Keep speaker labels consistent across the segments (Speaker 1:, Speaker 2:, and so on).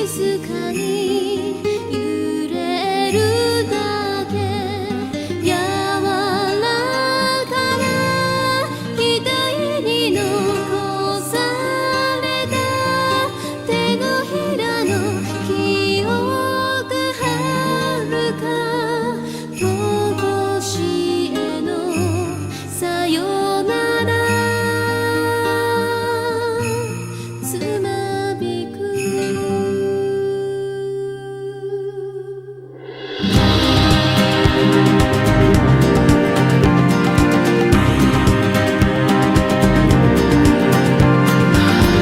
Speaker 1: 静かに揺れるだけ柔らかな額に残された手のひらの記憶はるか遠しへのさよならつまびく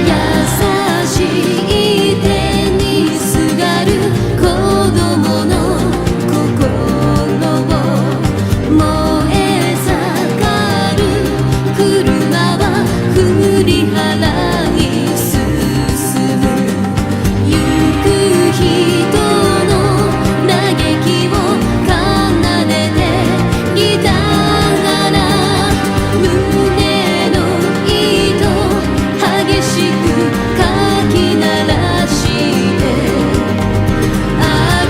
Speaker 1: 優しい手にすがる子供の心を燃え盛る車は振り払い進む行く人の嘆きを奏でていたなら胸の糸激しくかき鳴らして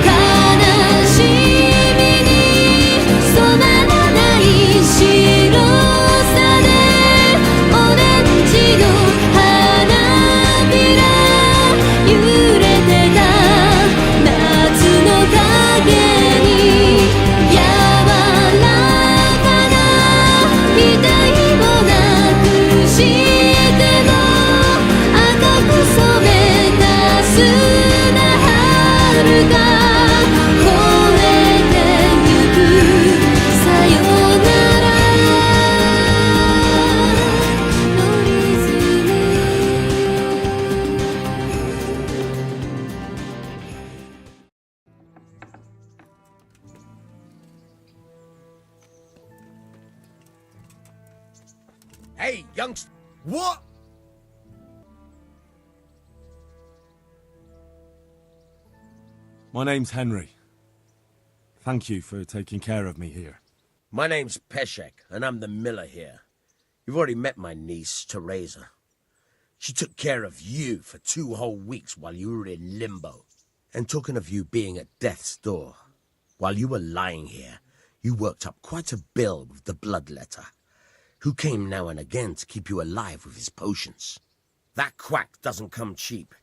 Speaker 1: 悲しみに染まらない白さでオレンジの花びら揺れてた夏の影に柔らかな額をなくしても赤く染めた砂春が越えてゆくさよならのリズム
Speaker 2: Hey, youngster. What?
Speaker 3: My name's Henry. Thank you for taking care of me here.
Speaker 2: My name's Peshek, and I'm the miller here. You've already met my niece, Teresa. She took care of you for 2 whole weeks while you were in limbo. And talking of you being at death's door, while you were lying here, you worked up quite a bill with the bloodletter, who came now and again to keep you alive with his potions. That quack doesn't come cheap.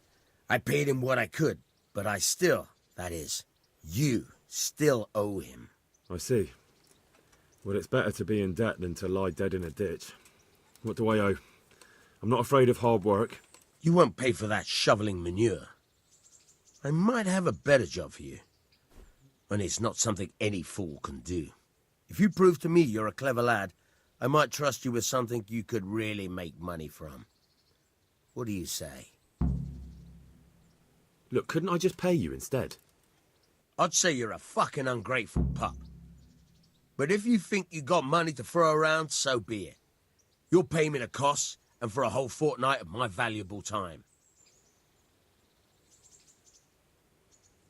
Speaker 2: I paid him what I could, but I still, that is, you still owe him.
Speaker 4: I see. Well, it's better to be in debt than to lie dead in a ditch. What do I owe? I'm not afraid of hard work.
Speaker 2: You won't pay for that shoveling manure. I might have a better job for you. And it's not something any fool can do. If you prove to me you're a clever lad, I might trust you with something you could really make money from. What do you say?
Speaker 4: Look, couldn't I just pay you instead?
Speaker 2: I'd say you're a fucking ungrateful pup. But if you think you got money to throw around, so be it. You'll pay me the costs and for a whole fortnight of my valuable time.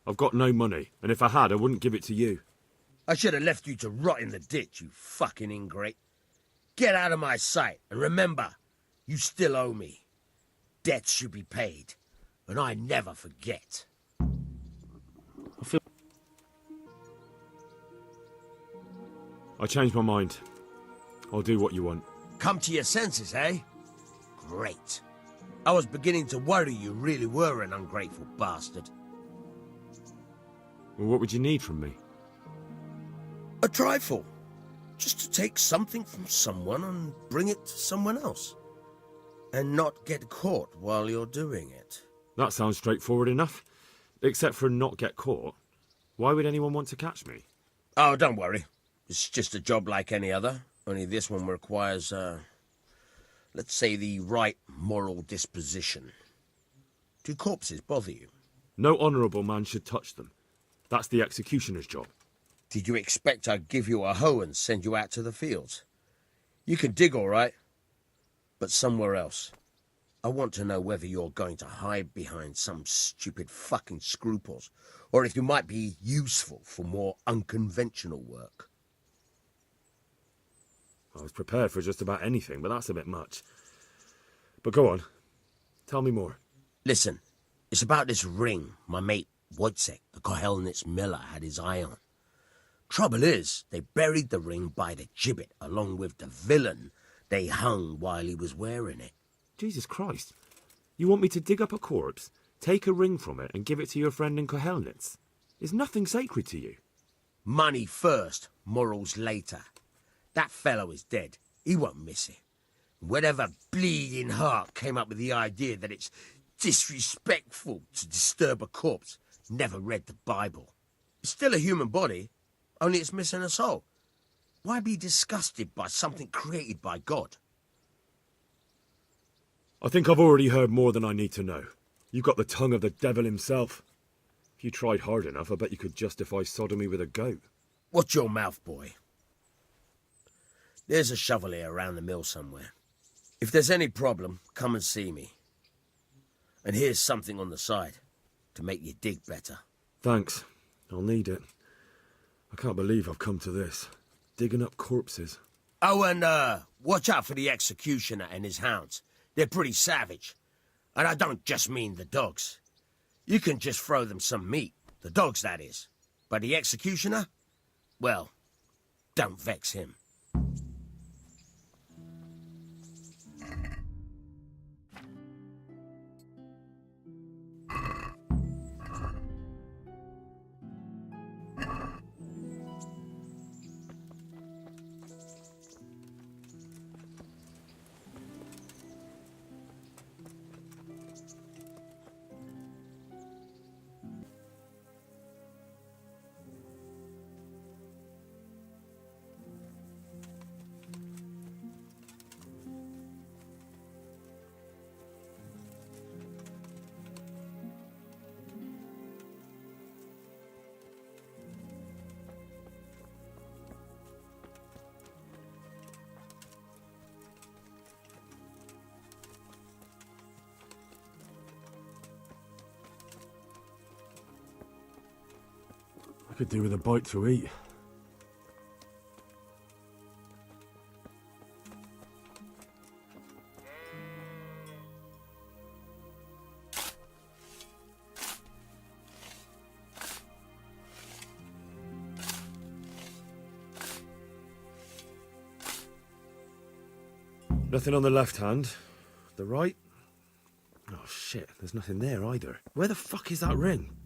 Speaker 4: I've got no money, and if I had, I wouldn't give it to you.
Speaker 2: I should have left you to rot in the ditch, you fucking ingrate. Get out of my sight, and remember, you still owe me. Debts should be paid, and I never forget.
Speaker 4: I changed my mind. I'll do what you want.
Speaker 2: Come to your senses, eh? Great. I was beginning to worry you really were an ungrateful bastard.
Speaker 4: Well, what would you need from me?
Speaker 2: A trifle. Just to take something from someone and bring it to someone else. And not get caught while you're doing it.
Speaker 4: That sounds straightforward enough. Except for not get caught. Why would anyone want to catch me?
Speaker 2: Oh, don't worry. It's just a job like any other. Only this one requires, let's say, the right moral disposition. Do corpses bother you?
Speaker 4: No honourable man should touch them. That's the executioner's job.
Speaker 2: Did you expect I'd give you a hoe and send you out to the fields? You can dig all right, but somewhere else. I want to know whether you're going to hide behind some stupid fucking scruples, or if you might be useful for more unconventional work.
Speaker 4: I was prepared for just about anything, but that's a bit much. But go on. Tell me more.
Speaker 2: Listen, It's about this ring my mate Wojciech, the Kohelnitz miller, had his eye on. Trouble is, they buried the ring by the gibbet along with the villain they hung while he was wearing it.
Speaker 4: Jesus Christ. You want me to dig up a corpse, take a ring from it, and give it to your friend in Kohelnitz? Is nothing sacred to you?
Speaker 2: Money first, morals later. That fellow is dead. He won't miss it. Whatever bleeding heart came up with the idea that it's disrespectful to disturb a corpse never read the Bible. It's still a human body, only it's missing a soul. Why be disgusted by something created by God?
Speaker 4: I think I've already heard more than I need to know. You've got the tongue of the devil himself. If you tried hard enough, I bet you could justify sodomy with a goat.
Speaker 2: Watch your mouth, boy. There's a shovel here around the mill somewhere. If there's any problem, come and see me. And here's something on the side to make you dig better.
Speaker 4: Thanks. I'll need it. I can't believe I've come to this. Digging up corpses.
Speaker 2: Oh, and watch out for the executioner and his hounds. They're pretty savage. And I don't just mean the dogs. You can just throw them some meat. The dogs, that is. But the executioner? Well, don't vex him.
Speaker 3: I could do with a bite to eat.
Speaker 4: Nothing on the left hand. The right? Oh shit, there's nothing there either. Where the fuck is that ring?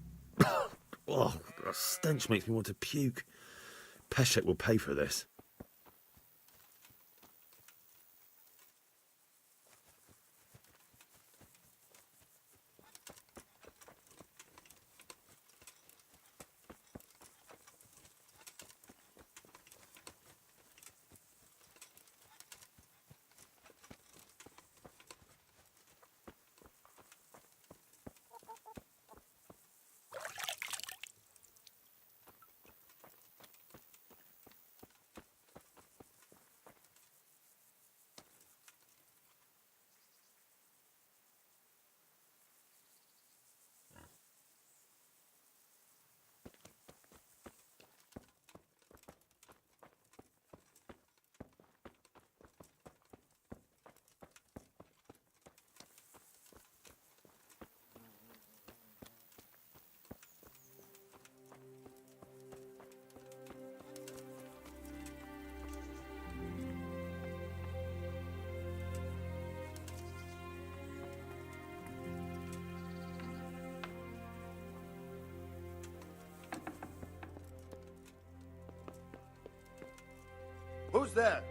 Speaker 4: Oh, the stench makes me want to puke. Peshek will pay for this.
Speaker 5: Who's there?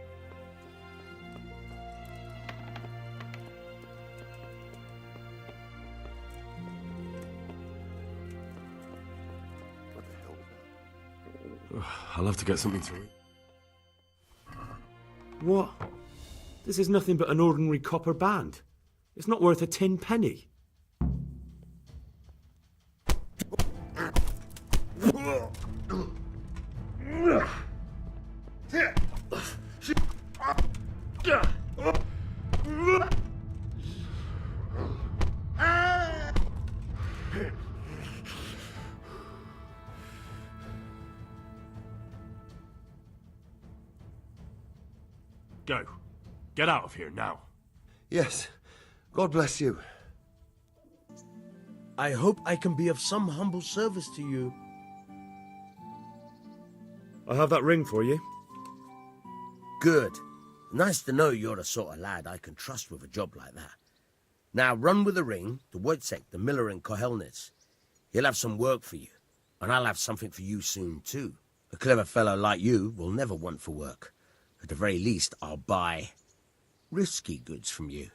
Speaker 5: What the hell was that?
Speaker 3: I'll have to get something to eat.
Speaker 4: What? This is nothing but an ordinary copper band. It's not worth a tin penny.
Speaker 3: Go. Get out of here now.
Speaker 5: Yes. God bless you.
Speaker 2: I hope I can be of some humble service to you.
Speaker 4: I have that ring for you.
Speaker 2: Good. Nice to know you're the sort of lad I can trust with a job like that. Now run with the ring to Wojciech, the miller in Kohelnitz. He'll have some work for you, and I'll have something for you soon too. A clever fellow like you will never want for work. At the very least, I'll buy risky goods from you.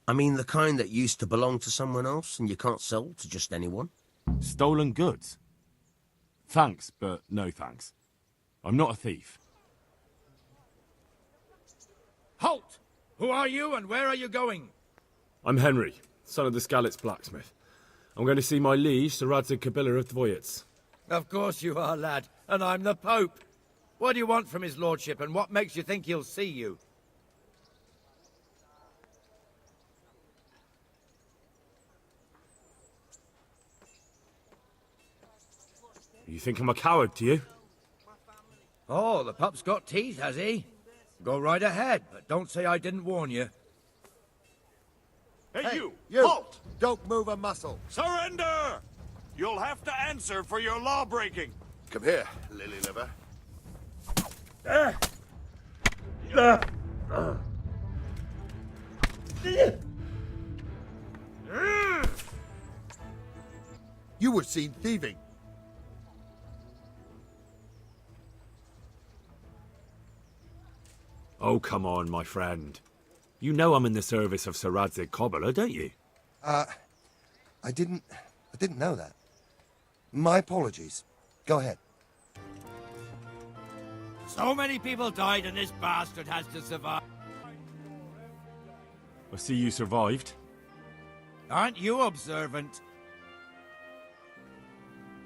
Speaker 2: I mean the kind that used to belong to someone else and you can't sell to just anyone.
Speaker 3: Stolen goods? Thanks, but no thanks. I'm not a thief.
Speaker 6: Halt! Who are you and where are you going?
Speaker 4: I'm Henry, son of the Skalitz blacksmith. I'm going to see my liege, Sir Radzig Kobyla of Dvoyets.
Speaker 6: Of course you are, lad, and I'm the Pope. What do you want from his lordship, and what makes you think he'll see you?
Speaker 4: You think I'm a coward, do you?
Speaker 6: Oh, the pup's got teeth, has he? Go right ahead, but don't say I didn't warn you.
Speaker 5: Hey,
Speaker 7: You!
Speaker 5: Halt! Don't move a muscle.
Speaker 7: Surrender! You'll have to answer for your law-breaking.
Speaker 5: Come here, lily liver. You were seen thieving.
Speaker 4: Oh, come on, my friend. You know I'm in the service of Sir Radzig Kobyla, don't you?
Speaker 8: I didn't know that. My apologies. Go ahead.
Speaker 6: So many people died and this bastard has to survive.
Speaker 3: I see you survived.
Speaker 6: Aren't you observant?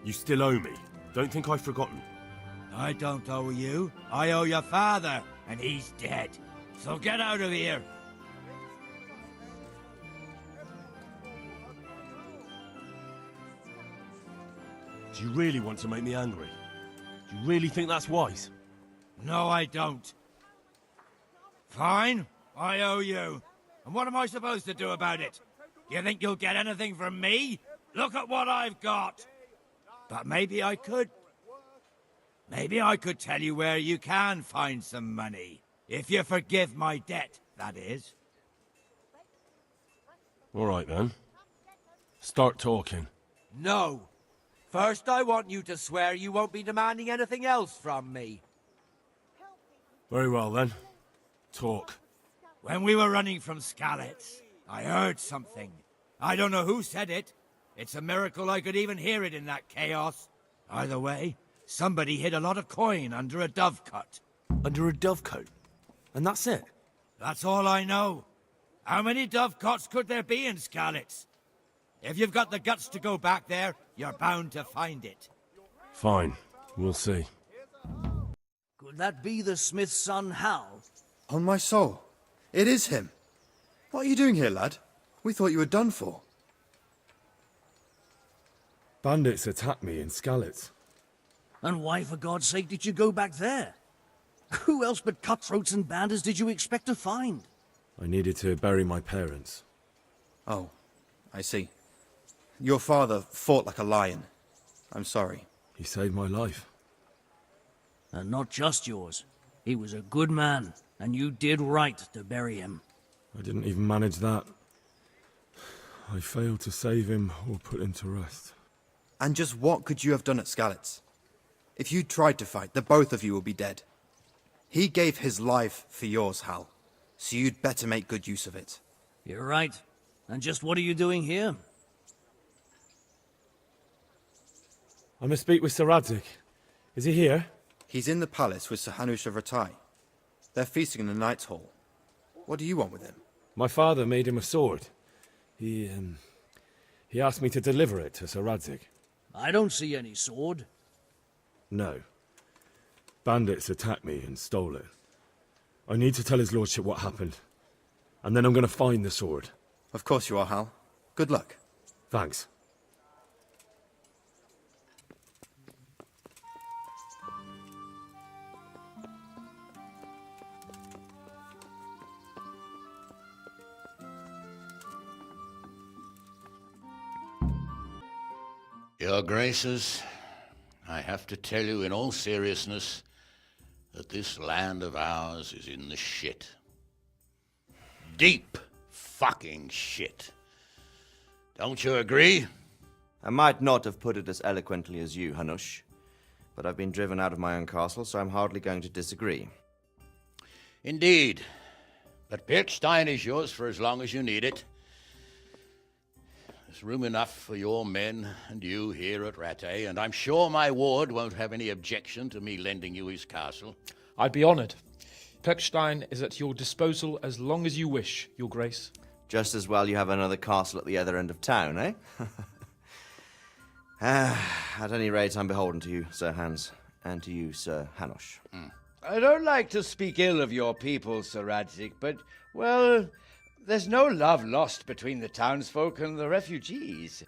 Speaker 4: You still owe me. Don't think I've forgotten.
Speaker 6: I don't owe you. I owe your father, and he's dead. So get out of here.
Speaker 3: Do you really want to make me angry? Do you really think that's wise?
Speaker 6: No, I don't. Fine, I owe you. And what am I supposed to do about it? You think you'll get anything from me? Look at what I've got. But maybe I could. Maybe I could tell you where you can find some money. If you forgive my debt, that is.
Speaker 3: All right, then. Start talking.
Speaker 6: No. First, I want you to swear you won't be demanding anything else from me.
Speaker 3: Very well, then. Talk.
Speaker 6: When we were running from Skalitz, I heard something. I don't know who said it. It's a miracle I could even hear it in that chaos. Either way, somebody hid a lot of coin under a dovecote.
Speaker 4: Under a dovecote? And that's it?
Speaker 6: That's all I know. How many dovecotes could there be in Skalitz? If you've got the guts to go back there, you're bound to find it.
Speaker 3: Fine. We'll see.
Speaker 9: Could that be the smith's son, Hal?
Speaker 8: On my soul. It is him. What are you doing here, lad? We thought you were done for.
Speaker 4: Bandits attacked me in Skalitz.
Speaker 9: And why, for God's sake, did you go back there? Who else but cutthroats and bandits did you expect to find?
Speaker 4: I needed to bury my parents.
Speaker 8: Oh, I see. Your father fought like a lion. I'm sorry.
Speaker 4: He saved my life.
Speaker 9: And not just yours. He was a good man, and you did right to bury him.
Speaker 4: I didn't even manage that. I failed to save him or put him to rest.
Speaker 8: And just what could you have done at Skalitz? If you tried to fight, the both of you will be dead. He gave his life for yours, Hal. So you'd better make good use of it.
Speaker 9: You're right. And just what are you doing here?
Speaker 4: I must speak with Sir Radzig. Is he here?
Speaker 8: He's in the palace with Sir Hanush of Ratai. They're feasting in the Knight's Hall. What do you want with him?
Speaker 4: My father made him a sword. He asked me to deliver it to Sir Radzig.
Speaker 9: I don't see any sword.
Speaker 4: No. Bandits attacked me and stole it. I need to tell his lordship what happened. And then I'm going to find the sword.
Speaker 8: Of course you are, Hal. Good luck.
Speaker 4: Thanks.
Speaker 10: Your Graces, I have to tell you in all seriousness that this land of ours is in the shit. Deep fucking shit. Don't you agree?
Speaker 11: I might not have put it as eloquently as you, Hanush, but I've been driven out of my own castle, so I'm hardly going to disagree.
Speaker 10: Indeed. But Birkstein is yours for as long as you need it. There's room enough for your men and you here at Rattay, and I'm sure my ward won't have any objection to me lending you his castle.
Speaker 12: I'd be honoured. Pechstein is at your disposal as long as you wish, Your Grace.
Speaker 11: Just as well you have another castle at the other end of town, eh? At any rate, I'm beholden to you, Sir Hans, and to you, Sir Hanush.
Speaker 6: I don't like to speak ill of your people, Sir Radzik, but, well, there's no love lost between the townsfolk and the refugees.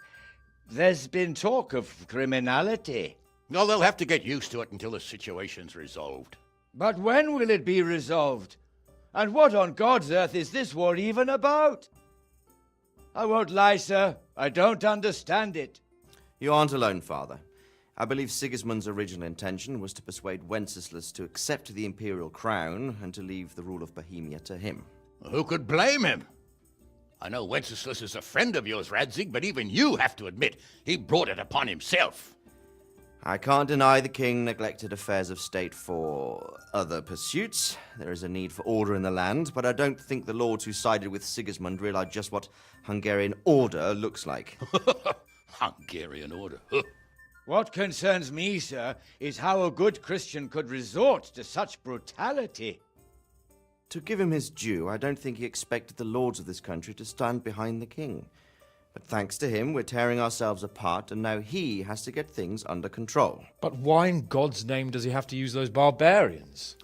Speaker 6: There's been talk of criminality.
Speaker 10: Well, they'll have to get used to it until the situation's resolved.
Speaker 6: But when will it be resolved? And what on God's earth is this war even about? I won't lie, sir. I don't understand it.
Speaker 11: You aren't alone, Father. I believe Sigismund's original intention was to persuade Wenceslas to accept the imperial crown and to leave the rule of Bohemia to him.
Speaker 10: Who could blame him? I know Wenceslas is a friend of yours, Radzig, but even you have to admit he brought it upon himself.
Speaker 11: I can't deny the king neglected affairs of state for other pursuits. There is a need for order in the land, but I don't think the lords who sided with Sigismund realized just what Hungarian order looks like.
Speaker 10: Hungarian order?
Speaker 6: What concerns me, sir, is how a good Christian could resort to such brutality.
Speaker 11: To give him his due, I don't think he expected the lords of this country to stand behind the king. But thanks to him, we're tearing ourselves apart, and now he has to get things under control.
Speaker 12: But why in God's name does he have to use those barbarians?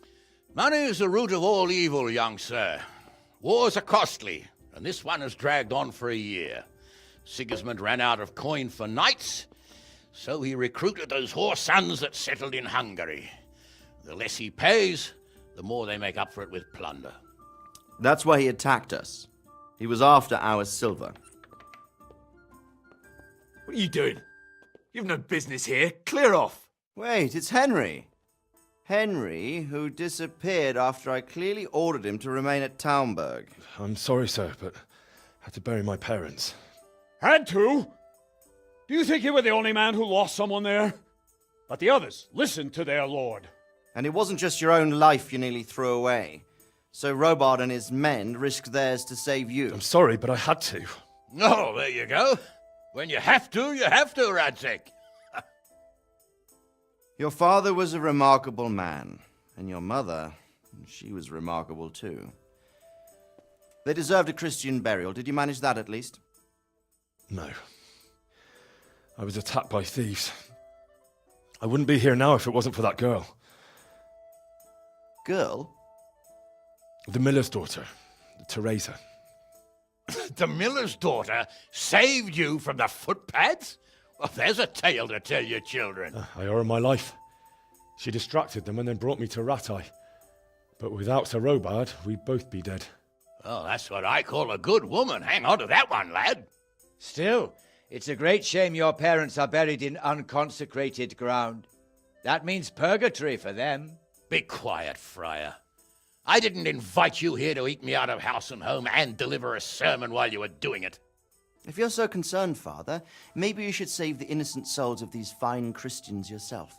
Speaker 10: Money is the root of all evil, young sir. Wars are costly, and this one has dragged on for a year. Sigismund ran out of coin for knights, so he recruited those whore sons that settled in Hungary. The less he pays, the more they make up for it with plunder.
Speaker 11: That's why he attacked us. He was after our silver.
Speaker 7: What are you doing? You've no business here. Clear off.
Speaker 11: Wait, it's Henry. Henry, who disappeared after I clearly ordered him to remain at Taumberg.
Speaker 3: I'm sorry, sir, but I had to bury my parents.
Speaker 7: Had to? Do you think you were the only man who lost someone there? But the others listened to their lord.
Speaker 11: And it wasn't just your own life you nearly threw away. So Robard and his men risked theirs to save you.
Speaker 3: I'm sorry, but I had to.
Speaker 10: Oh, there you go. When you have to, Radzig.
Speaker 11: Your father was a remarkable man, and your mother, she was remarkable too. They deserved a Christian burial. Did you manage that at least?
Speaker 3: No. I was attacked by thieves. I wouldn't be here now if it wasn't for that girl.
Speaker 11: Girl?
Speaker 3: The miller's daughter, Teresa.
Speaker 10: The miller's daughter saved you from the footpads? Well, there's a tale to tell your children.
Speaker 3: I owe her my life. She distracted them and then brought me to Rattay. But without Sir Robard, we'd both be dead.
Speaker 10: Oh, that's what I call a good woman. Hang on to that one, lad.
Speaker 6: Still, it's a great shame your parents are buried in unconsecrated ground. That means purgatory for them.
Speaker 10: Be quiet, Friar. I didn't invite you here to eat me out of house and home and deliver a sermon while you were doing it.
Speaker 11: If you're so concerned, Father, maybe you should save the innocent souls of these fine Christians yourself.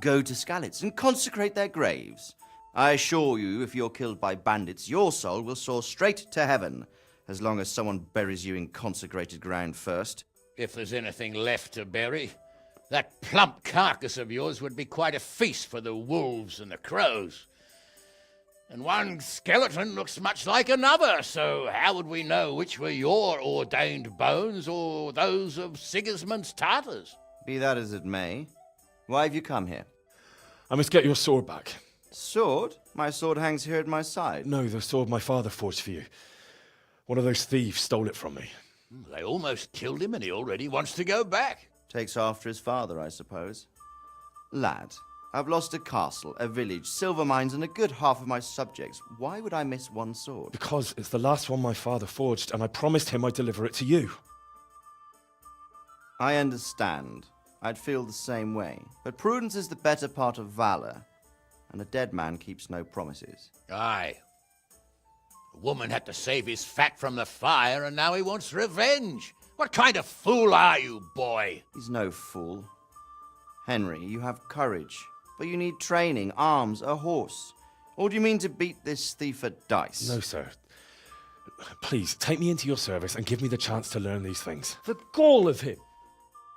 Speaker 11: Go to Skalitz and consecrate their graves. I assure you, if you're killed by bandits, your soul will soar straight to heaven, as long as someone buries you in consecrated ground first.
Speaker 10: If there's anything left to bury, that plump carcass of yours would be quite a feast for the wolves and the crows. And one skeleton looks much like another, so how would we know which were your ordained bones or those of Sigismund's Tartars?
Speaker 11: Be that as it may, why have you come here?
Speaker 3: I must get your sword back.
Speaker 11: Sword? My sword hangs here at my side.
Speaker 3: No, the sword my father forged for you. One of those thieves stole it from me.
Speaker 10: They almost killed him and he already wants to go back.
Speaker 11: Takes after his father, I suppose. Lad, I've lost a castle, a village, silver mines, and a good half of my subjects. Why would I miss one sword?
Speaker 3: Because it's the last one my father forged, and I promised him I'd deliver it to you.
Speaker 11: I understand. I'd feel the same way. But prudence is the better part of valor, and a dead man keeps no promises.
Speaker 10: Aye. The woman had to save his fat from the fire, and now he wants revenge. What kind of fool are you, boy?
Speaker 11: He's no fool. Henry, you have courage, but you need training, arms, a horse. Or do you mean to beat this thief at dice?
Speaker 3: No, sir. Please, take me into your service and give me the chance to learn these things.
Speaker 12: The gall of him.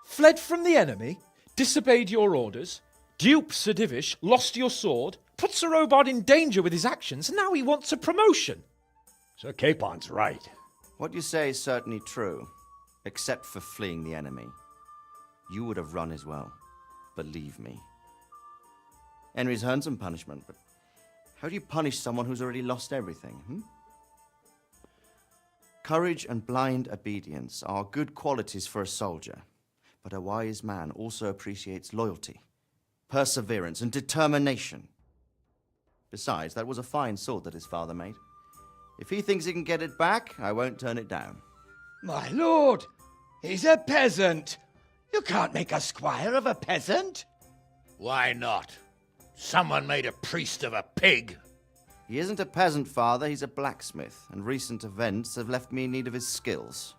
Speaker 12: Fled from the enemy, disobeyed your orders, duped Sir Divish, lost your sword, put Sir Robard in danger with his actions, and now he wants a promotion.
Speaker 7: Sir Capon's right.
Speaker 11: What you say is certainly true, except for fleeing the enemy. You would have run as well. Believe me. Henry's earned some punishment, but how do you punish someone who's already lost everything, Courage and blind obedience are good qualities for a soldier, but a wise man also appreciates loyalty, perseverance, and determination. Besides, that was a fine sword that his father made. If he thinks he can get it back, I won't turn it down.
Speaker 6: My lord, he's a peasant. You can't make a squire of a peasant.
Speaker 10: Why not? Someone made a priest of a pig.
Speaker 11: He isn't a peasant, father, he's a blacksmith, and recent events have left me in need of his skills.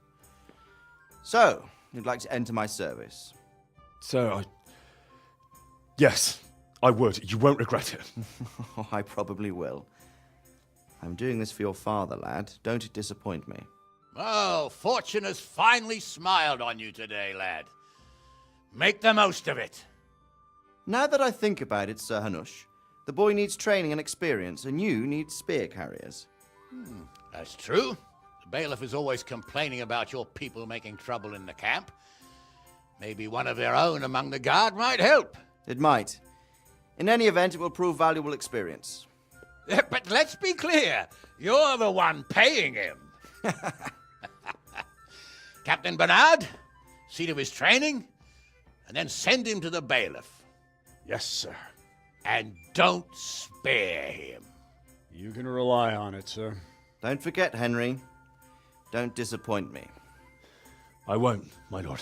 Speaker 11: So, you'd like to enter my service?
Speaker 3: Sir, Yes, I would. You won't regret it.
Speaker 11: Oh, I probably will. I'm doing this for your father, lad. Don't disappoint me.
Speaker 10: Oh, fortune has finally smiled on you today, lad. Make the most of it.
Speaker 11: Now that I think about it, Sir Hanush, the boy needs training and experience, and you need spear carriers.
Speaker 10: That's true. The bailiff is always complaining about your people making trouble in the camp. Maybe one of their own among the guard might help.
Speaker 11: It might. In any event, it will prove valuable experience.
Speaker 10: But let's be clear. You're the one paying him. Captain Bernard, see to his training, and then send him to the bailiff.
Speaker 7: Yes, sir.
Speaker 10: And don't spare him.
Speaker 7: You can rely on it, sir.
Speaker 11: Don't forget, Henry. Don't disappoint me.
Speaker 3: I won't, my lord.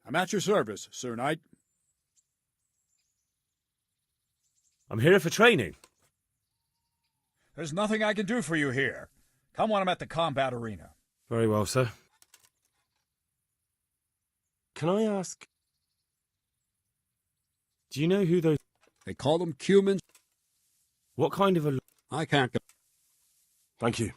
Speaker 7: I'm at your service, Sir Knight.
Speaker 4: I'm here for training.
Speaker 7: There's nothing I can do for you here. Come when I'm at the combat arena.
Speaker 4: Very well, sir. Can I ask... Do you know who those...
Speaker 7: They call them Cumans.
Speaker 4: What kind of a...
Speaker 7: I can't go.
Speaker 3: Thank you.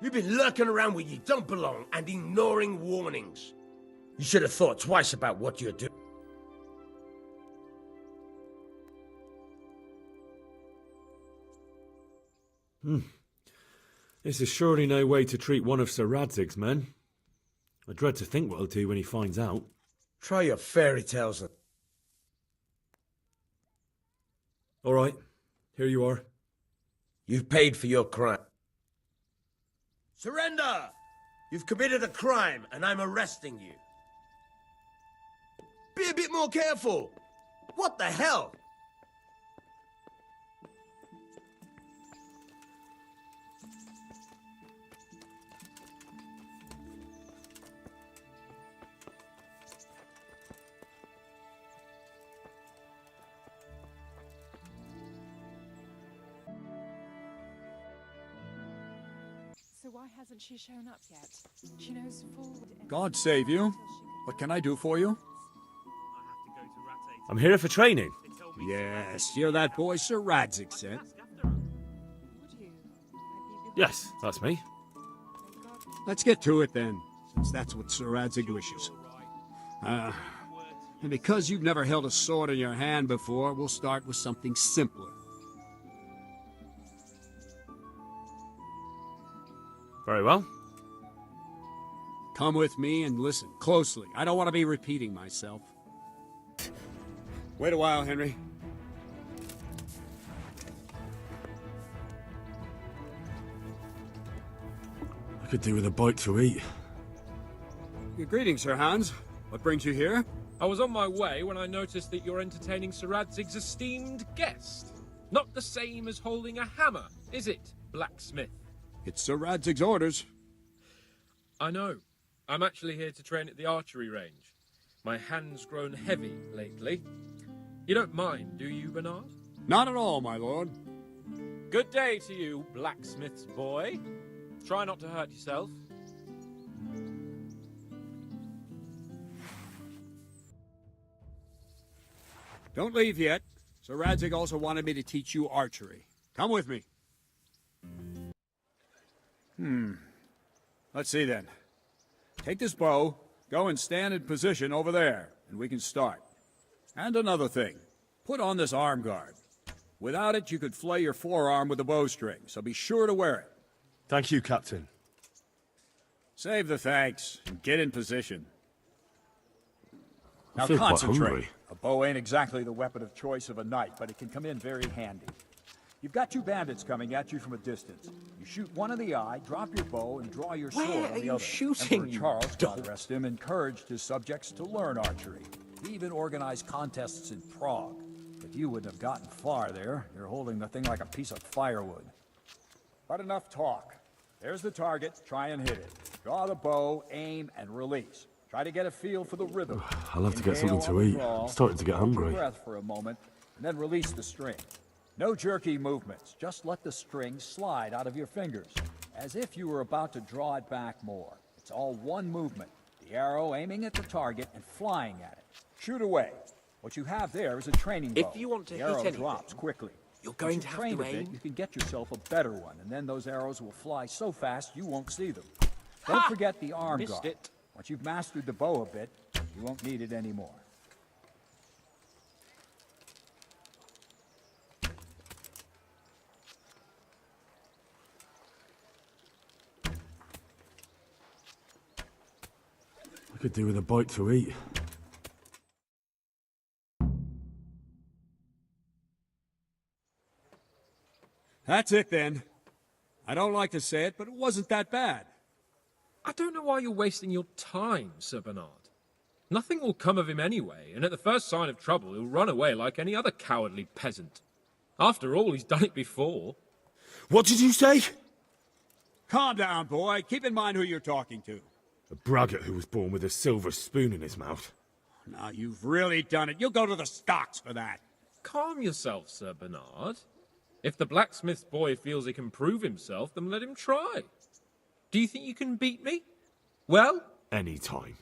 Speaker 2: You've been lurking around where you don't belong and ignoring warnings. You should have thought twice about what you're doing.
Speaker 4: This is surely no way to treat one of Sir Radzig's men. I dread to think what he'll do when he finds out.
Speaker 2: Try your fairy tales.
Speaker 4: All right, here you are.
Speaker 2: You've paid for your crime. Surrender! You've committed a crime, and I'm arresting you. Be a bit more careful. What the hell?
Speaker 13: So why hasn't she shown up yet? She knows full well.
Speaker 14: God save you. What can I do for you?
Speaker 4: I'm here for training.
Speaker 14: Yes, you're that boy Sir Radzig sent.
Speaker 4: Yes, that's me.
Speaker 14: Let's get to it then, since that's what Sir Radzig wishes. And because you've never held a sword in your hand before, we'll start with something simpler.
Speaker 4: Very well.
Speaker 14: Come with me and listen closely. I don't want to be repeating myself. Wait a while, Henry.
Speaker 4: I could do with a bite to eat.
Speaker 14: Greetings, Sir Hans. What brings you here?
Speaker 12: I was on my way when I noticed that you're entertaining Sir Radzig's esteemed guest. Not the same as holding a hammer, is it, blacksmith?
Speaker 14: It's Sir Radzig's orders.
Speaker 12: I know. I'm actually here to train at the archery range. My hand's grown heavy lately. You don't mind, do you, Bernard?
Speaker 14: Not at all, my lord.
Speaker 12: Good day to you, blacksmith's boy. Try not to hurt yourself.
Speaker 14: Don't leave yet. Sir Radzig also wanted me to teach you archery. Come with me. Let's see then. Take this bow, go and stand in position over there, and we can start. And another thing, put on this arm guard. Without it, you could flay your forearm with a bowstring, so be sure to wear it.
Speaker 3: Thank you, Captain.
Speaker 14: Save the thanks, and get in position.
Speaker 4: I
Speaker 14: Now
Speaker 4: feel quite
Speaker 14: concentrate.
Speaker 4: hungry.
Speaker 14: A bow ain't exactly the weapon of choice of a knight, but it can come in very handy. You've got two bandits coming at you from a distance. You shoot one in the eye, drop your bow, and draw your sword on the other.
Speaker 12: shooting,
Speaker 14: Emperor Charles, God rest him, encouraged his subjects to learn archery. He even organized contests in Prague. But you wouldn't have gotten far there. You're holding the thing like a piece of firewood. But enough talk. There's the target. Try and hit it. Draw the bow, aim, and release. Try to get a feel for the rhythm.
Speaker 4: I'll have to get
Speaker 14: Inhale
Speaker 4: something
Speaker 14: on
Speaker 4: to
Speaker 14: the
Speaker 4: eat.
Speaker 14: draw,
Speaker 4: I'm starting to get
Speaker 14: hold your
Speaker 4: hungry.
Speaker 14: breath for a moment, and then release the string. No jerky movements. Just let the string slide out of your fingers, as if you were about to draw it back more. It's all one movement. The arrow aiming at the target and flying at it. Shoot away. What you have there is a training bow.
Speaker 12: If you want to
Speaker 14: the
Speaker 12: hit
Speaker 14: arrow
Speaker 12: anything,
Speaker 14: drops quickly.
Speaker 12: you're
Speaker 14: Once
Speaker 12: going
Speaker 14: you
Speaker 12: to have
Speaker 14: train
Speaker 12: to
Speaker 14: a bit,
Speaker 12: aim.
Speaker 14: you can get yourself a better one, and then those arrows will fly so fast you won't see them. Don't forget the arm
Speaker 12: Missed
Speaker 14: guard.
Speaker 12: it.
Speaker 14: Once you've mastered the bow a bit, you won't need it anymore.
Speaker 4: I could do with a bite to eat.
Speaker 14: That's it then. I don't like to say it, but it wasn't that bad.
Speaker 12: I don't know why you're wasting your time, Sir Bernard. Nothing will come of him anyway, and at the first sign of trouble, he'll run away like any other cowardly peasant. After all, he's done it before.
Speaker 4: What did you say?
Speaker 14: Calm down, boy. Keep in mind who you're talking to.
Speaker 4: A braggart who was born with a silver spoon in his mouth.
Speaker 14: Now, you've really done it. You'll go to the stocks for that.
Speaker 12: Calm yourself, Sir Bernard. If the blacksmith's boy feels he can prove himself, then let him try. Do you think you can beat me? Well?
Speaker 4: Any time.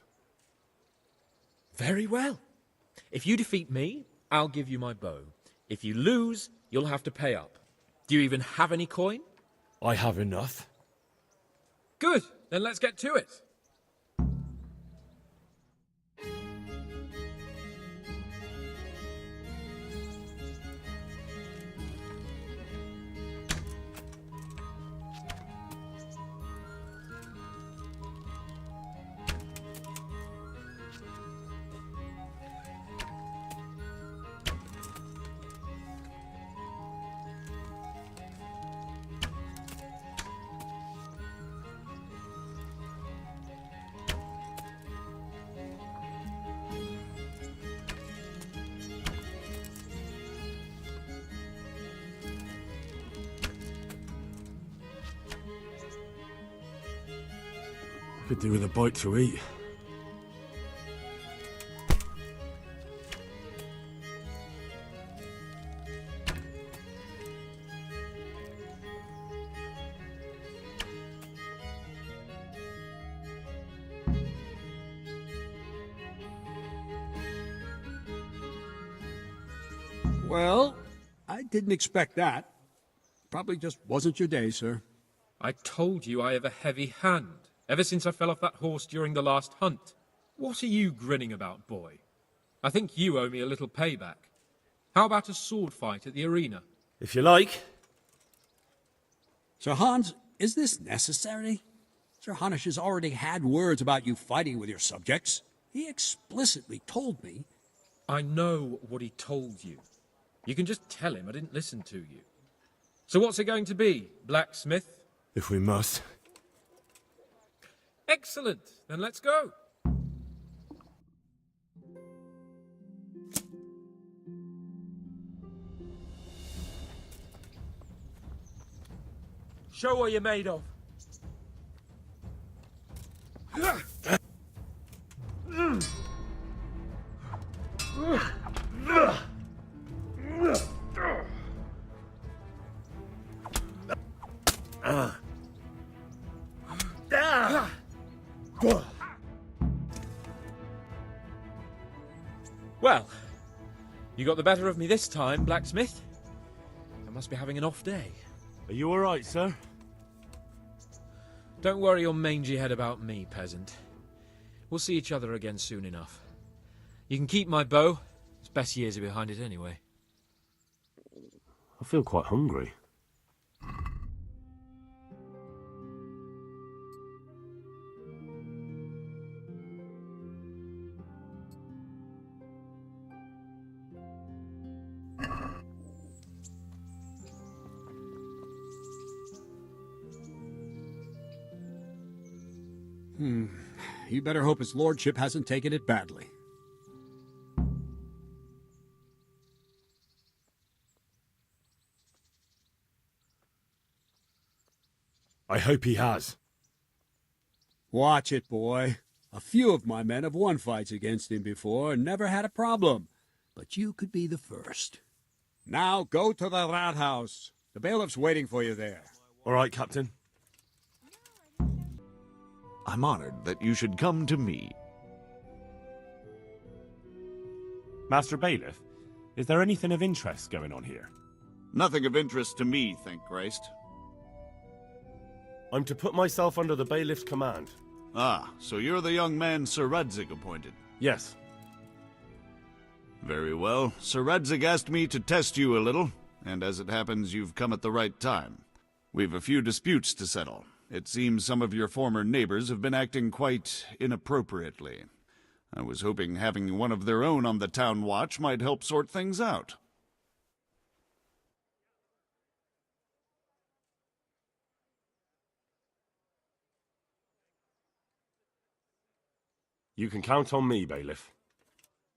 Speaker 12: Very well. If you defeat me, I'll give you my bow. If you lose, you'll have to pay up. Do you even have any coin?
Speaker 4: I have enough.
Speaker 12: Good. Then let's get to it.
Speaker 3: Could do with a bite to eat.
Speaker 14: Well, I didn't expect that. Probably just wasn't your day, sir.
Speaker 12: I told you I have a heavy hand, ever since I fell off that horse during the last hunt. What are you grinning about, boy? I think you owe me a little payback. How about a sword fight at the arena?
Speaker 4: If you like.
Speaker 14: Sir Hans, is this necessary? Sir Hanush has already had words about you fighting with your subjects. He explicitly told me.
Speaker 12: I know what he told you. You can just tell him I didn't listen to you. So what's it going to be, blacksmith?
Speaker 3: If we must.
Speaker 12: Excellent. Then let's go. Show what you're made of. Well, you got the better of me this time, blacksmith. I must be having an off day.
Speaker 3: Are you all right, sir?
Speaker 12: Don't worry your mangy head about me, peasant. We'll see each other again soon enough. You can keep my bow. Its best years are behind it anyway.
Speaker 3: I feel quite hungry.
Speaker 14: You better hope his lordship hasn't taken it badly.
Speaker 3: I hope he has.
Speaker 14: Watch it, boy. A few of my men have won fights against him before and never had a problem. But you could be the first. Now go to the rat house. The bailiff's waiting for you there.
Speaker 3: All right, Captain.
Speaker 15: I'm honored that you should come to me.
Speaker 3: Master Bailiff, is there anything of interest going on here?
Speaker 15: Nothing of interest to me, thank Christ.
Speaker 3: I'm to put myself under the bailiff's command.
Speaker 15: Ah, so you're the young man Sir Radzig appointed.
Speaker 3: Yes.
Speaker 15: Very well. Sir Radzig asked me to test you a little, and as it happens, you've come at the right time. We've a few disputes to settle. It seems some of your former neighbors have been acting quite inappropriately. I was hoping having one of their own on the town watch might help sort things out.
Speaker 3: You can count on me, Bailiff.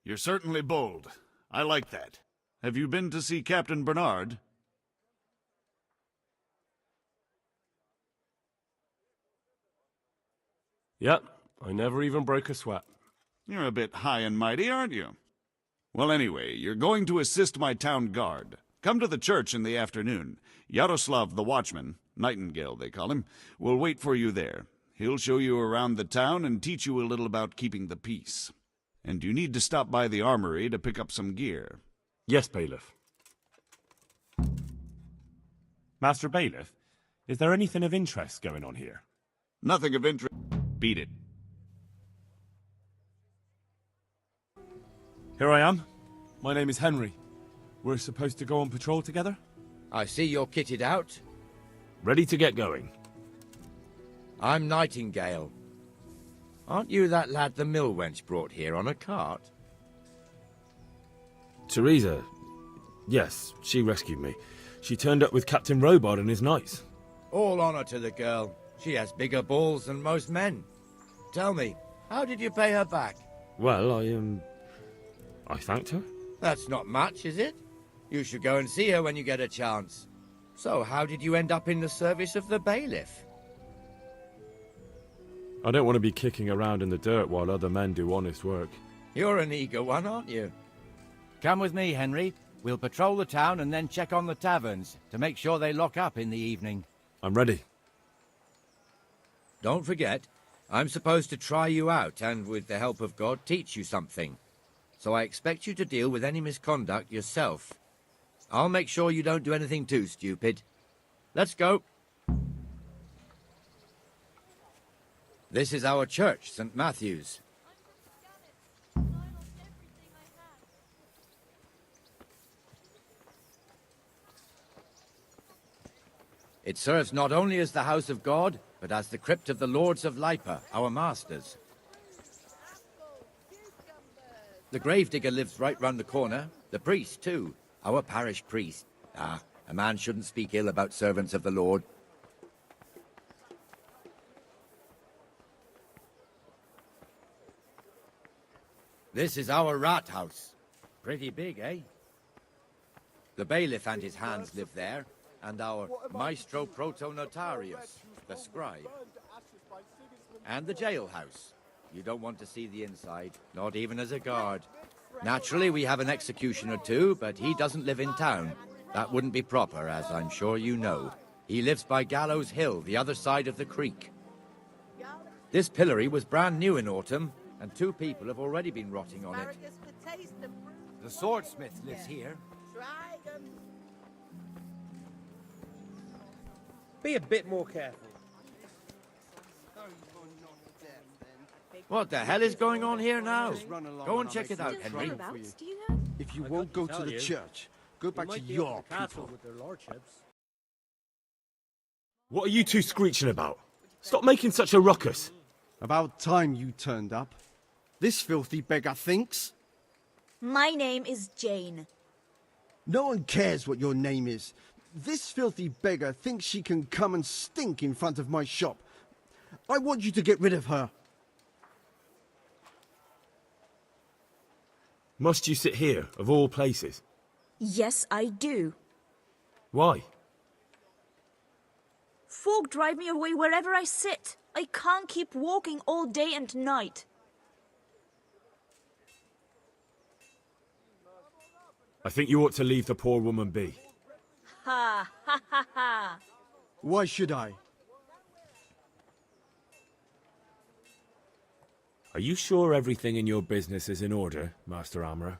Speaker 15: You're certainly bold. I like that. Have you been to see Captain Bernard?
Speaker 3: Yep, I never even broke a sweat.
Speaker 15: You're a bit high and mighty, aren't you? Well, anyway, you're going to assist my town guard. Come to the church in the afternoon. Yaroslav the watchman, Nightingale they call him, will wait for you there. He'll show you around the town and teach you a little about keeping the peace. And you need to stop by the armory to pick up some gear.
Speaker 3: Yes, Bailiff. Master Bailiff, is there anything of interest going on here?
Speaker 15: Nothing of interest. Beat it.
Speaker 3: Here I am. My name is Henry. We're supposed to go on patrol together?
Speaker 6: I see you're kitted out.
Speaker 3: Ready to get going.
Speaker 6: I'm Nightingale. Aren't you that lad the mill wench brought here on a cart?
Speaker 4: Teresa. Yes, she rescued me. She turned up with Captain Robard and his knights.
Speaker 6: All honor to the girl. She has bigger balls than most men. Tell me, how did you pay her back?
Speaker 4: Well, I thanked her.
Speaker 6: That's not much, is it? You should go and see her when you get a chance. So, how did you end up in the service of the bailiff?
Speaker 3: I don't want to be kicking around in the dirt while other men do honest work.
Speaker 6: You're an eager one, aren't you? Come with me, Henry. We'll patrol the town and then check on the taverns to make sure they lock up in the evening.
Speaker 3: I'm ready.
Speaker 6: Don't forget, I'm supposed to try you out and, with the help of God, teach you something. So I expect you to deal with any misconduct yourself. I'll make sure you don't do anything too stupid. Let's go. This is our church, St. Matthew's. It serves not only as the house of God, but as the crypt of the lords of Lipa, our masters. The gravedigger lives right round the corner. The priest, too. Our parish priest. Ah, a man shouldn't speak ill about servants of the Lord. This is our rat house. Pretty big, eh? The bailiff and his hands live there, and our maestro protonotarius, the scribe. And the jailhouse. You don't want to see the inside, not even as a guard. Naturally, we have an executioner too, but he doesn't live in town. That wouldn't be proper, as I'm sure you know. He lives by Gallows Hill, the other side of the creek. This pillory was brand new in autumn, and 2 people have already been rotting on it. The swordsmith lives here.
Speaker 16: Be a bit more careful.
Speaker 6: What the hell is going on here now? Go and check it out, Henry.
Speaker 16: If you won't go to the church, go back to your people.
Speaker 3: What are you two screeching about? Stop making such a ruckus.
Speaker 16: About time you turned up. This filthy beggar thinks.
Speaker 17: My name is Jane.
Speaker 16: No one cares what your name is. This filthy beggar thinks she can come and stink in front of my shop. I want you to get rid of her.
Speaker 3: Must you sit here, of all places?
Speaker 17: Yes, I do.
Speaker 3: Why?
Speaker 17: Folk drive me away wherever I sit. I can't keep walking all day and night.
Speaker 3: I think you ought to leave the poor woman be.
Speaker 17: Ha ha ha ha.
Speaker 16: Why should I?
Speaker 3: Are you sure everything in your business is in order, Master Armourer?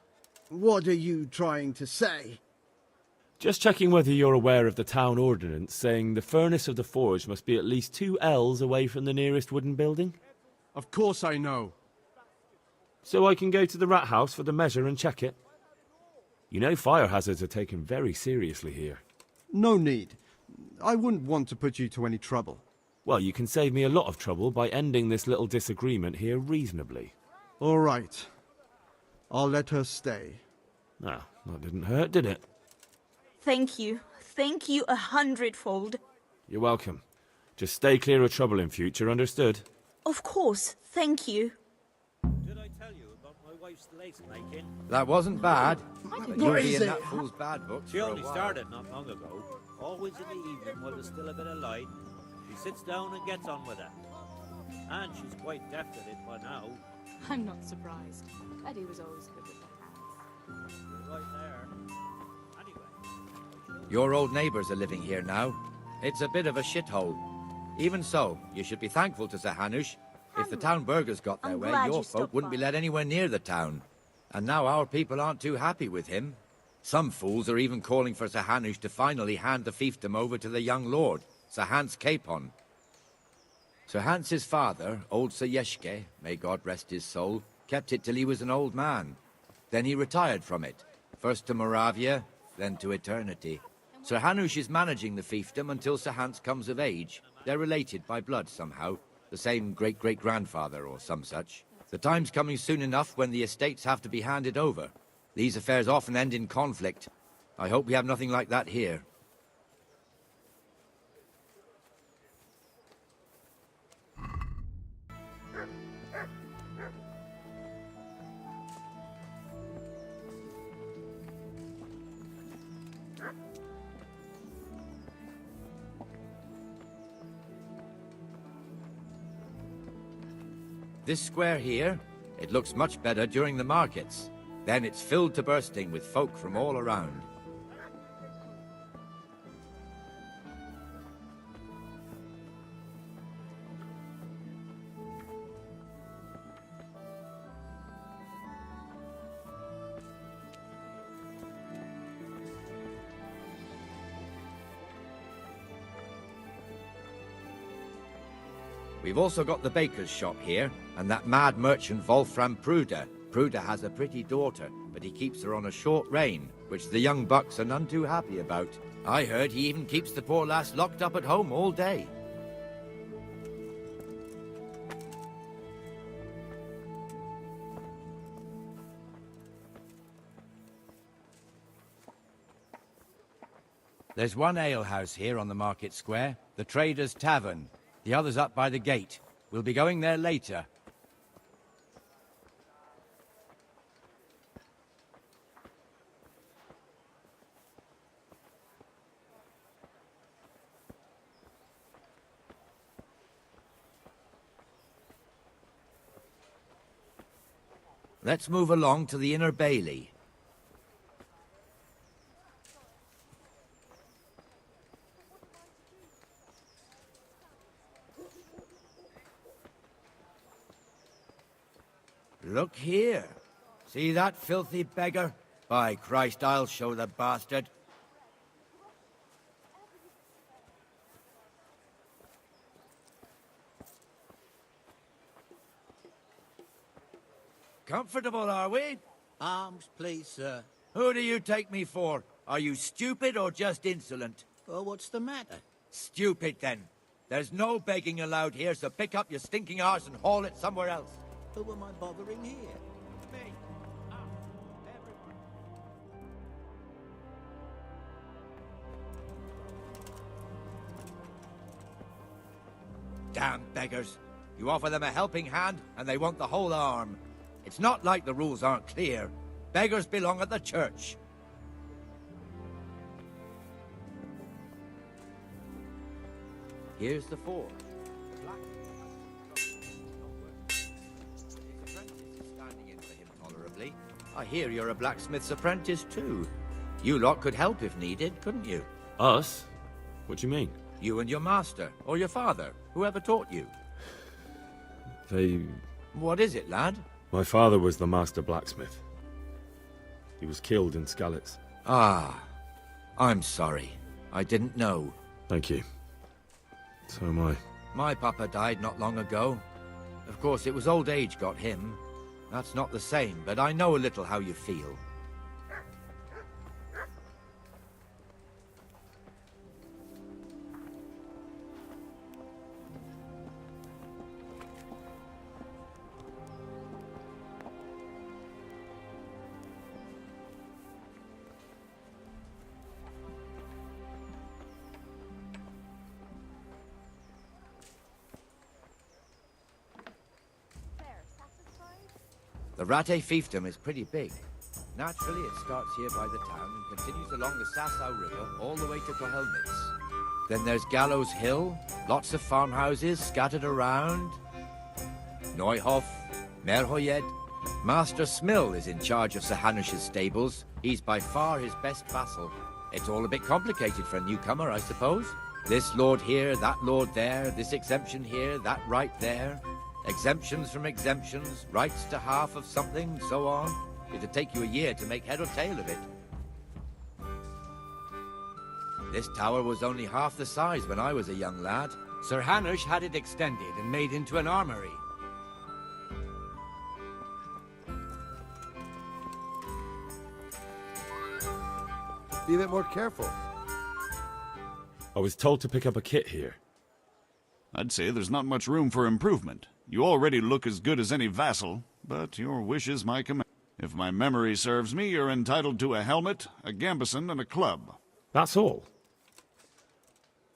Speaker 16: What are you trying to say?
Speaker 3: Just checking whether you're aware of the town ordinance saying the furnace of the forge must be at least 2 ells away from the nearest wooden building?
Speaker 16: Of course I know.
Speaker 3: So I can go to the rat house for the measure and check it? You know fire hazards are taken very seriously here.
Speaker 16: No need. I wouldn't want to put you to any trouble.
Speaker 3: Well, you can save me a lot of trouble by ending this little disagreement here reasonably.
Speaker 16: All right. I'll let her stay.
Speaker 3: Ah, that didn't hurt, did it?
Speaker 17: Thank you. Thank you 100-fold.
Speaker 3: You're welcome. Just stay clear of trouble in future, understood?
Speaker 17: Of course. Thank you.
Speaker 18: Did I tell you about my wife's lace making?
Speaker 6: That wasn't bad.
Speaker 16: What
Speaker 6: You'll be
Speaker 16: is
Speaker 6: in
Speaker 16: it?
Speaker 6: that fool's bad books
Speaker 18: She
Speaker 6: for a
Speaker 18: only
Speaker 6: while.
Speaker 18: started not long ago. Always in the evening while there's still a bit of light. She sits down and gets on with it. And she's quite deft at it by now.
Speaker 13: I'm not surprised. Eddie was always good with the hands.
Speaker 18: You're right there. Anyway.
Speaker 6: Your old neighbours are living here now. It's a bit of a shithole. Even so, you should be thankful to Sir Hanush. If the town burghers got their
Speaker 17: I'm
Speaker 6: way,
Speaker 17: glad
Speaker 6: your
Speaker 17: you
Speaker 6: folk
Speaker 17: stopped
Speaker 6: wouldn't be
Speaker 17: by.
Speaker 6: let anywhere near the town. And now our people aren't too happy with him. Some fools are even calling for Sir Hanush to finally hand the fiefdom over to the young lord, Sir Hans Capon. Sir Hans's father, old Sir Yeshke, may God rest his soul, kept it till he was an old man. Then he retired from it, first to Moravia, then to eternity. Sir Hanush is managing the fiefdom until Sir Hans comes of age. They're related by blood somehow, the same great-great-grandfather or some such. The time's coming soon enough when the estates have to be handed over. These affairs often end in conflict. I hope we have nothing like that here. This square here, it looks much better during the markets. Then it's filled to bursting with folk from all around. We've also got the baker's shop here, and that mad merchant Wolfram Pruder. Pruder has a pretty daughter, but he keeps her on a short rein, which the young bucks are none too happy about. I heard he even keeps the poor lass locked up at home all day. There's one alehouse here on the market square, the Trader's Tavern. The other's up by the gate. We'll be going there later. Let's move along to the Inner Bailey. Look here. See that filthy beggar? By Christ, I'll show the bastard. Comfortable, are we?
Speaker 10: Arms, please, sir.
Speaker 6: Who do you take me for? Are you stupid or just insolent?
Speaker 10: Oh, what's the matter?
Speaker 6: Stupid, then. There's no begging allowed here, so pick up your stinking arse and haul it somewhere else.
Speaker 10: Who am I bothering here?
Speaker 6: Me. Damn beggars. You offer them a helping hand, and they want the whole arm. It's not like the rules aren't clear. Beggars belong at the church. Here's the forge. I hear you're a blacksmith's apprentice, too. You lot could help if needed, couldn't you?
Speaker 4: Us? What do you mean?
Speaker 6: You and your master, or your father, whoever taught you. What is it, lad?
Speaker 4: My father was the master blacksmith. He was killed in Skalitz.
Speaker 6: Ah, I'm sorry. I didn't know.
Speaker 4: Thank you. So am I.
Speaker 6: My papa died not long ago. Of course, it was old age got him. That's not the same, but I know a little how you feel. The Rate fiefdom is pretty big. Naturally, it starts here by the town and continues along the Sasau River all the way to Kohelnitz. Then there's Gallows Hill, lots of farmhouses scattered around. Neuhof, Merhoyed. Master Smill is in charge of Sir Hanush's stables. He's by far his best vassal. It's all a bit complicated for a newcomer, I suppose. This lord here, that lord there, this exemption here, that right there. Exemptions from exemptions, rights to half of something, so on. It'd take you a year to make head or tail of it. This tower was only half the size when I was a young lad. Sir Hanush had it extended and made into an armory.
Speaker 5: Be a bit more careful.
Speaker 4: I was told to pick up a kit here.
Speaker 15: I'd say there's not much room for improvement. You already look as good as any vassal, but your wish is my command. If my memory serves me, you're entitled to a helmet, a gambeson, and a club.
Speaker 4: That's all?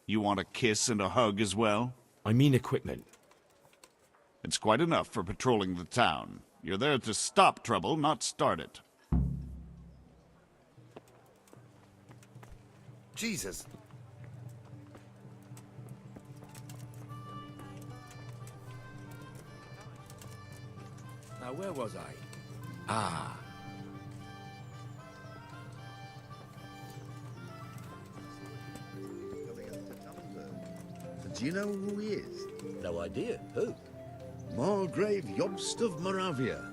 Speaker 15: You want a kiss and a hug as well?
Speaker 4: I mean equipment.
Speaker 15: It's quite enough for patrolling the town. You're there to stop trouble, not start it.
Speaker 5: Jesus.
Speaker 6: where was I? Ah.
Speaker 5: Do you know who he is?
Speaker 2: No idea. Who?
Speaker 5: Margrave Jobst of Moravia.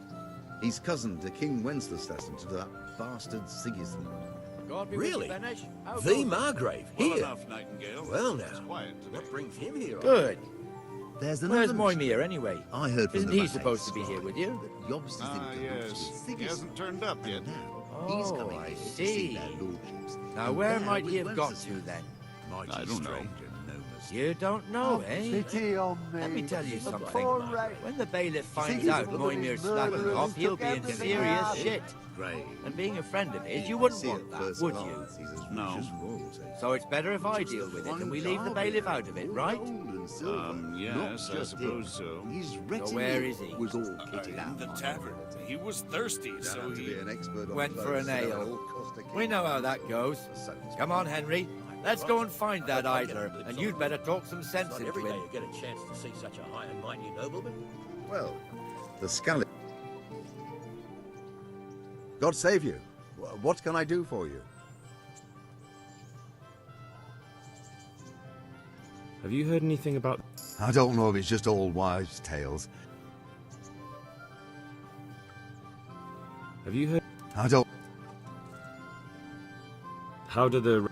Speaker 5: He's cousin to King Wenceslas and to that bastard Sigismund.
Speaker 2: Really? The Margrave
Speaker 15: Well
Speaker 2: here?
Speaker 15: enough, Nightingale.
Speaker 2: Well
Speaker 15: It's
Speaker 2: now,
Speaker 15: quiet today.
Speaker 2: what brings him here?
Speaker 6: Good.
Speaker 5: There's
Speaker 6: Where's
Speaker 5: another
Speaker 6: Moimir anyway?
Speaker 5: I heard from
Speaker 6: Isn't
Speaker 5: the
Speaker 6: he
Speaker 5: Mattes
Speaker 6: supposed to be here with you?
Speaker 5: that Jobst is in
Speaker 15: Ah,
Speaker 5: cahoots
Speaker 15: yes.
Speaker 5: with
Speaker 15: He
Speaker 5: Sigismund.
Speaker 15: hasn't turned up yet.
Speaker 5: He's
Speaker 6: Oh,
Speaker 5: coming
Speaker 6: I
Speaker 5: here to
Speaker 6: see.
Speaker 5: see their lordships.
Speaker 6: Now,
Speaker 5: And
Speaker 6: where
Speaker 5: there
Speaker 6: might
Speaker 5: with
Speaker 6: he have got
Speaker 5: Wenceslas.
Speaker 6: to then?
Speaker 5: Mighty
Speaker 15: I don't know.
Speaker 5: strange and no mistake.
Speaker 6: You don't know, eh?
Speaker 16: Pity on me.
Speaker 6: Let me tell you
Speaker 16: The
Speaker 6: something.
Speaker 16: poor wretch.
Speaker 6: When the bailiff finds
Speaker 16: he's
Speaker 6: out
Speaker 16: one of
Speaker 6: Moimir's
Speaker 16: these
Speaker 6: slacking
Speaker 16: murderers
Speaker 6: off, he'll
Speaker 16: took
Speaker 6: be in
Speaker 16: everything
Speaker 6: serious
Speaker 16: out.
Speaker 6: shit.
Speaker 5: Grave.
Speaker 6: And being a friend of his, you wouldn't
Speaker 5: See
Speaker 6: want
Speaker 5: at
Speaker 6: that,
Speaker 5: first
Speaker 6: would you?
Speaker 5: glance, he's as
Speaker 15: No.
Speaker 5: rich as royalty.
Speaker 6: So it's better if I deal with it and we leave the bailiff out of it, right?
Speaker 15: Yes, I suppose so.
Speaker 5: His
Speaker 6: So
Speaker 5: retinue
Speaker 6: where is he?
Speaker 5: was all kitted out.
Speaker 15: In the tavern. He was thirsty,
Speaker 5: Don't
Speaker 15: so
Speaker 5: have to
Speaker 15: he...
Speaker 5: be an expert on
Speaker 6: Went for
Speaker 5: clothes
Speaker 6: an
Speaker 5: to know
Speaker 6: ale.
Speaker 5: it'll cost a king.
Speaker 6: We know how that goes. Come on, Henry. Let's go and find that idler, and you'd better talk some sense
Speaker 2: Not
Speaker 6: into
Speaker 2: every day
Speaker 6: him.
Speaker 2: you get a chance to see such a high and mighty nobleman.
Speaker 5: Well, the Scully. God save you. What can I do for you?
Speaker 4: Have you heard anything about...
Speaker 5: I don't know if it's just all wives' tales.
Speaker 4: Have you heard...
Speaker 5: I don't...
Speaker 4: How do the...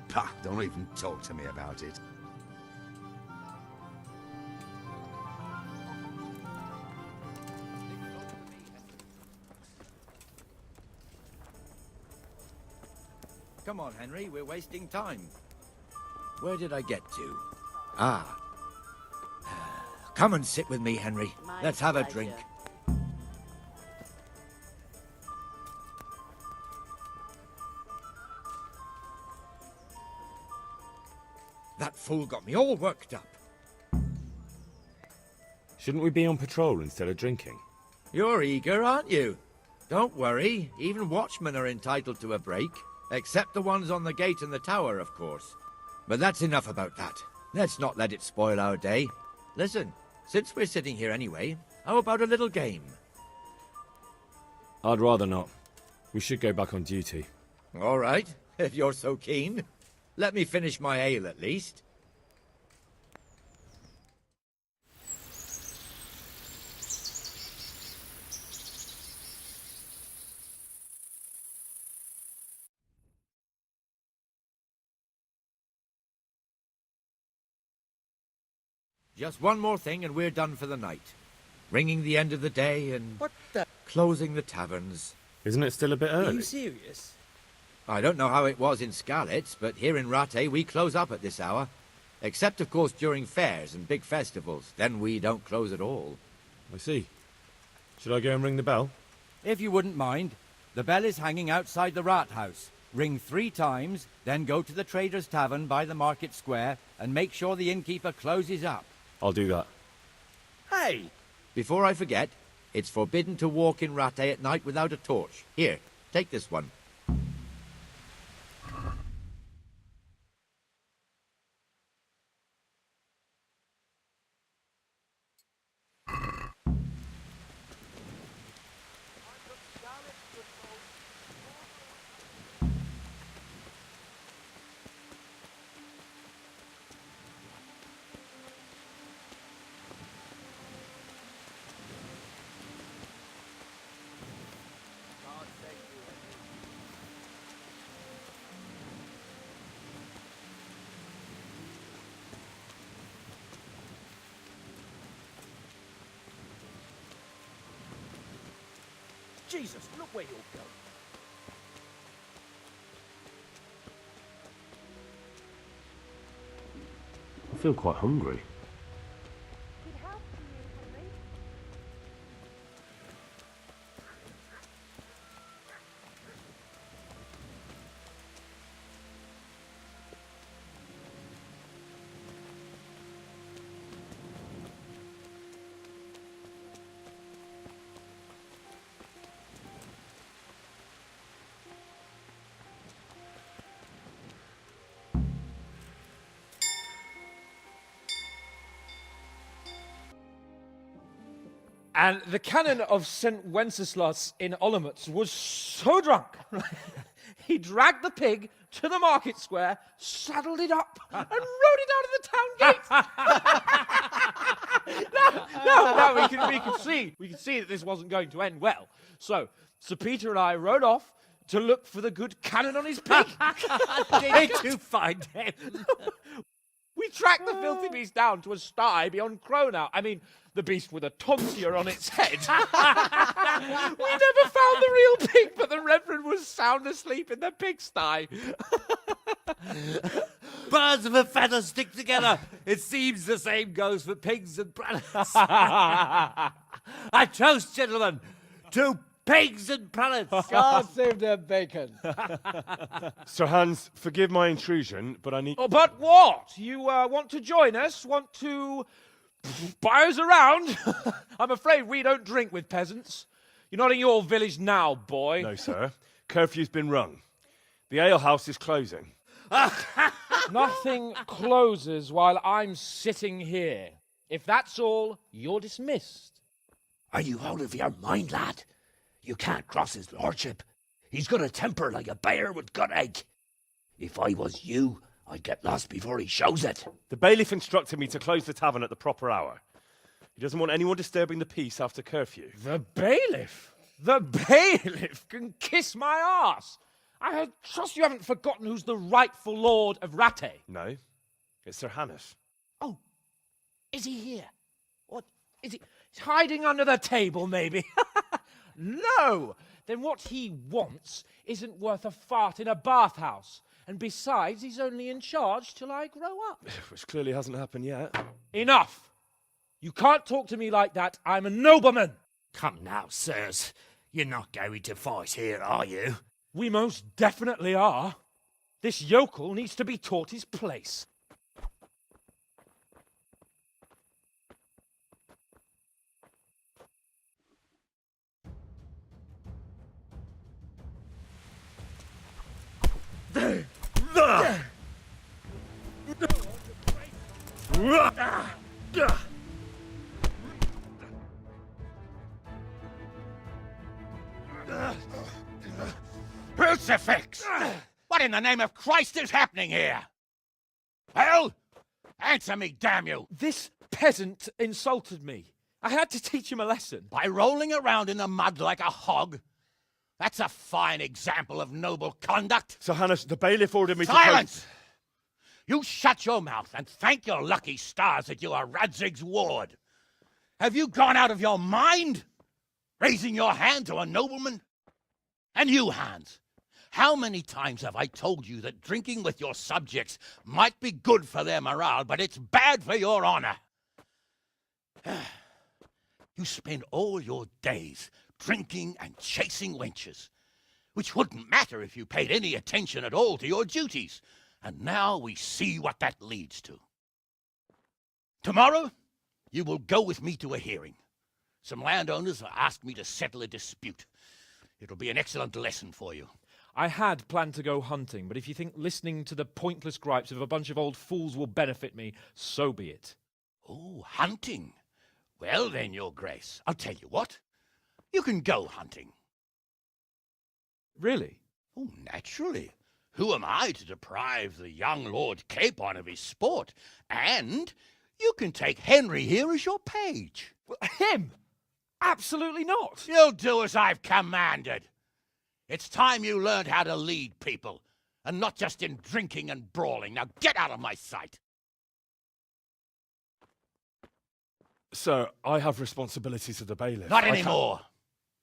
Speaker 5: Pah, don't even talk to me about it.
Speaker 6: Come on, Henry, we're wasting time. Where did I get to? Ah. Come and sit with me, Henry. Let's have a drink. That fool got me all worked up.
Speaker 4: Shouldn't we be on patrol instead of drinking?
Speaker 6: You're eager, aren't you? Don't worry, even watchmen are entitled to a break. Except the ones on the gate and the tower, of course. But that's enough about that. Let's not let it spoil our day. Listen, since we're sitting here anyway, how about a little game?
Speaker 4: I'd rather not. We should go back on duty.
Speaker 6: All right, if you're so keen. Let me finish my ale at least. Just one more thing and we're done for the night. Ringing the end of the day and
Speaker 9: What the?
Speaker 6: closing the taverns.
Speaker 4: Isn't it still a bit
Speaker 9: Are
Speaker 4: early?
Speaker 9: you serious?
Speaker 6: I don't know how it was in Skalitz, but here in Rattay we close up at this hour. Except, of course, during fairs and big festivals. Then we don't close at all.
Speaker 4: I see. Should I go and ring the bell?
Speaker 6: If you wouldn't mind, the bell is hanging outside the Rathouse. Ring 3 times, then go to the Trader's Tavern by the Market Square and make sure the innkeeper closes up.
Speaker 4: I'll do that.
Speaker 6: Hey! Before I forget, it's forbidden to walk in Rattay at night without a torch. Here, take this one.
Speaker 9: Jesus, look where you're going.
Speaker 4: I feel quite hungry.
Speaker 12: And the canon of St. Wenceslas in Olomouc was so drunk, he dragged the pig to the market square, saddled it up, and rode it out of the town gate. No, we could see that this wasn't going to end well. So, Sir Peter and I rode off to look for the good canon on his pig.
Speaker 18: Did you find him?
Speaker 12: We tracked the filthy beast down to a sty beyond Cronau. I mean, the beast with a tonsure on its head. We never found the real pig, but the Reverend was sound asleep in the pigsty.
Speaker 18: Birds of a feather stick together. It seems the same goes for pigs and prelates. I toast, gentlemen, to pigs and prelates.
Speaker 19: God save their bacon.
Speaker 3: Sir Hans, forgive my intrusion, but I need...
Speaker 12: Oh, but what? You want to join us? Want to buy us around? I'm afraid we don't drink with peasants. You're not in your village now, boy.
Speaker 3: No, sir. Curfew's been rung. The alehouse is closing.
Speaker 12: Nothing closes while I'm sitting here. If that's all, you're dismissed.
Speaker 10: Are you out of your mind, lad? You can't cross his lordship. He's got a temper like a bear with gut ache. If I was you, I'd get lost before he shows it.
Speaker 3: The bailiff instructed me to close the tavern at the proper hour. He doesn't want anyone disturbing the peace after curfew.
Speaker 12: The bailiff? The bailiff can kiss my arse. I trust you haven't forgotten who's the rightful lord of Rattay.
Speaker 3: No, it's Sir Hannes.
Speaker 12: Oh, is he here? What, is he hiding under the table, maybe? No! Then what he wants isn't worth a fart in a bathhouse. And besides, he's only in charge till I grow up.
Speaker 3: Which clearly hasn't happened yet.
Speaker 12: Enough! You can't talk to me like that. I'm a nobleman.
Speaker 10: Come now, sirs. You're not going to fight here, are you?
Speaker 12: We most definitely are. This yokel needs to be taught his place.
Speaker 10: Crucifix! What in the name of Christ is happening here? Well, answer me, damn you!
Speaker 12: This peasant insulted me. I had to teach him a lesson.
Speaker 10: By rolling around in the mud like a hog? That's a fine example of noble conduct.
Speaker 3: Sir Hannes, the bailiff ordered me
Speaker 10: Silence! You shut your mouth and thank your lucky stars that you are Radzig's ward. Have you gone out of your mind? Raising your hand to a nobleman? And you, Hans, how many times have I told you that drinking with your subjects might be good for their morale, but it's bad for your honor? You spend all your days drinking and chasing wenches, which wouldn't matter if you paid any attention at all to your duties. And now we see what that leads to. Tomorrow, you will go with me to a hearing. Some landowners have asked me to settle a dispute. It'll be an excellent lesson for you.
Speaker 12: I had planned to go hunting, but if you think listening to the pointless gripes of a bunch of old fools will benefit me, so be it.
Speaker 10: Oh, hunting. Well then, Your Grace, I'll tell you what. You can go hunting.
Speaker 12: Really?
Speaker 10: Oh, naturally. Who am I to deprive the young Lord Capon of his sport? And you can take Henry here as your page.
Speaker 12: Him? Absolutely not.
Speaker 10: You'll do as I've commanded. It's time you learned how to lead people, and not just in drinking and brawling. Now get out of my sight.
Speaker 3: Sir, I have responsibilities to the bailiff.
Speaker 10: Not anymore.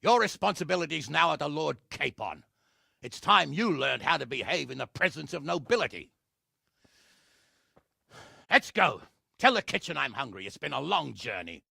Speaker 10: Your responsibilities now are to Lord Capon. It's time you learned how to behave in the presence of nobility. Let's go. Tell the kitchen I'm hungry. It's been a long journey.